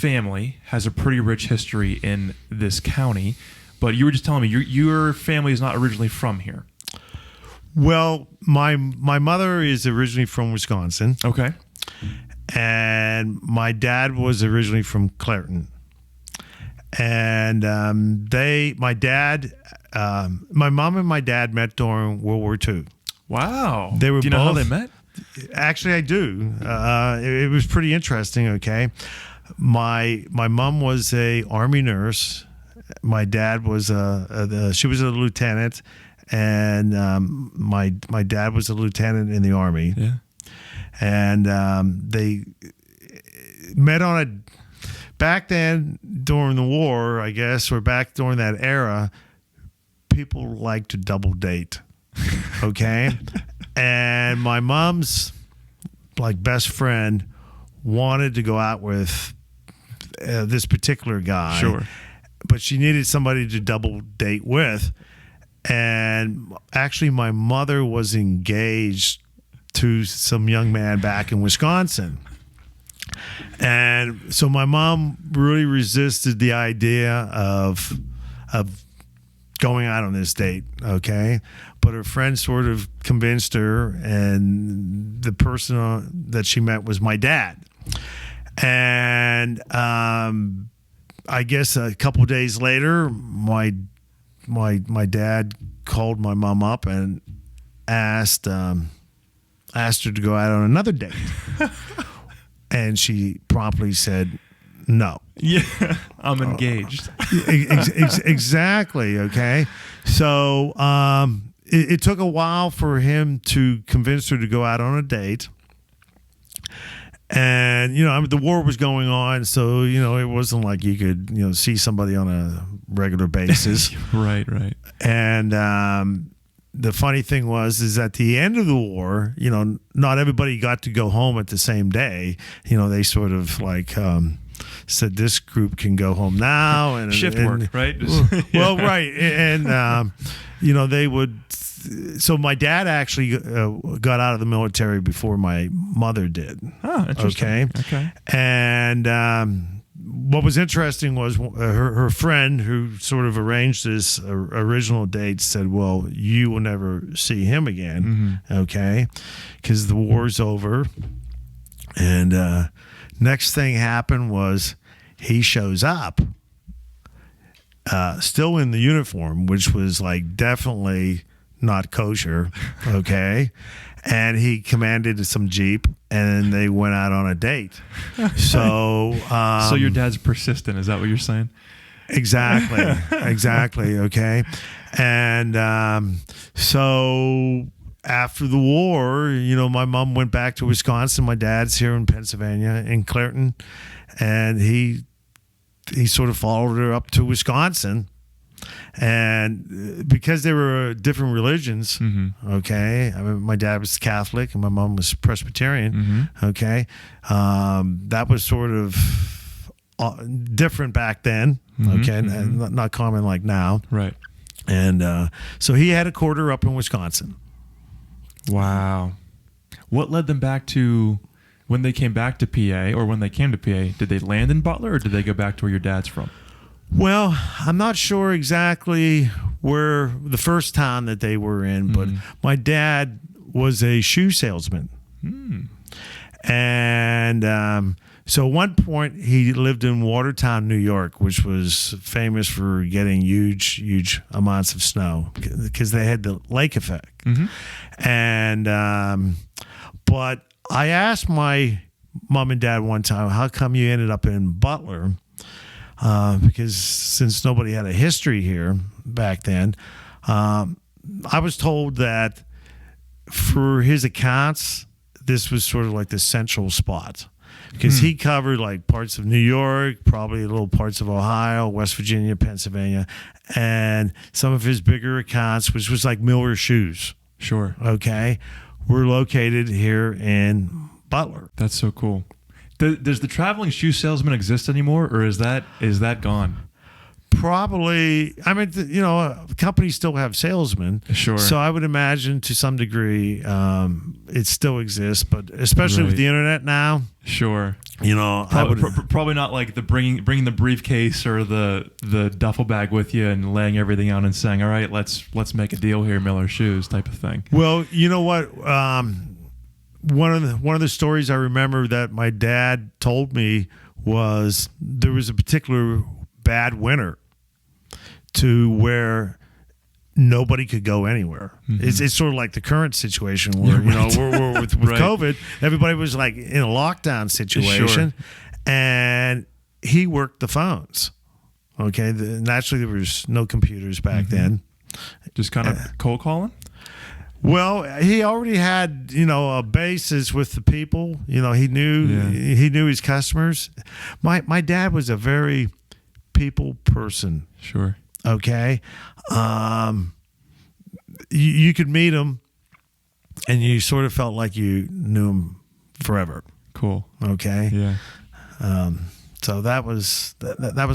family has a pretty rich history in this county, but you were just telling me your family is not originally from here. Well, my mother is originally from Wisconsin. Okay. And my dad was originally from Clairton. And my mom and my dad met during World War II. Wow. They were Do you know how they met? Actually, I do. It was pretty interesting. Okay, my mom was a Army nurse. My dad was she was a lieutenant, and my dad was a lieutenant in the Army. Yeah. And they met on a back then during the war, I guess, or back during that era. People like to double date. Okay. And my mom's best friend wanted to go out with this particular guy. Sure. But she needed somebody to double date with. And actually, my mother was engaged to some young man back in Wisconsin. And so my mom really resisted the idea of going out on this date, okay? But her friend sort of convinced her, and the person that she met was my dad. And I guess a couple days later, my dad called my mom up and asked her to go out on another date. And she promptly said no. Yeah, I'm engaged. Exactly. Okay. So it took a while for him to convince her to go out on a date. And, the war was going on. So, it wasn't like you could, see somebody on a regular basis. Right. And the funny thing is at the end of the war, not everybody got to go home at the same day. They sort of said this group can go home now, and shift work, right? Well, right, and they would. So my dad actually got out of the military before my mother did. Oh, interesting. Okay. And what was interesting was her friend who sort of arranged this original date said, well, you will never see him again, okay, because the war's over. And next thing happened was he shows up, still in the uniform, which was definitely not kosher, okay? And he commanded some Jeep, and they went out on a date. So your dad's persistent. Is that what you're saying? Exactly, okay? And so after the war, my mom went back to Wisconsin. My dad's here in Pennsylvania, in Clairton, and he sort of followed her up to Wisconsin. And because they were different religions, okay, I mean, my dad was Catholic and my mom was Presbyterian, okay, that was sort of different back then, okay, not common like now. Right. And so he had a quarter up in Wisconsin. Wow. What led them back to, when they came back to PA, or when they came to PA, did they land in Butler, or did they go back to where your dad's from? Well, I'm not sure exactly where the first town that they were in, but my dad was a shoe salesman. And so at one point he lived in Watertown, New York, which was famous for getting huge amounts of snow because they had the lake effect. And but I asked my mom and dad one time, how come you ended up in Butler? Because since nobody had a history here back then, I was told that for his accounts, this was sort of like the central spot. Because he covered parts of New York, probably little parts of Ohio, West Virginia, Pennsylvania, and some of his bigger accounts, which was like Miller Shoes. Sure. Okay. Were located here in Butler. That's so cool. Does the traveling shoe salesman exist anymore, or is that gone? Probably. I mean, companies still have salesmen. Sure. So I would imagine to some degree it still exists, but especially with the internet now. Sure. You know, Probably not like the bringing the briefcase or the duffel bag with you and laying everything out and saying, "All right, let's make a deal here, Miller Shoes," type of thing. Well, you know what? One of the stories I remember that my dad told me was there was a particular bad winter to where nobody could go anywhere. Mm-hmm. It's sort of like the current situation where we're with Right. COVID, everybody was like in a lockdown situation, Sure. and he worked the phones. Okay, naturally there was no computers back then. Just kind of cold calling. Well, he already had, a basis with the people. He knew his customers. My dad was a very people person. Sure. Okay. You could meet him and you sort of felt like you knew him forever. Cool. Okay. Yeah. So that was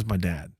my dad.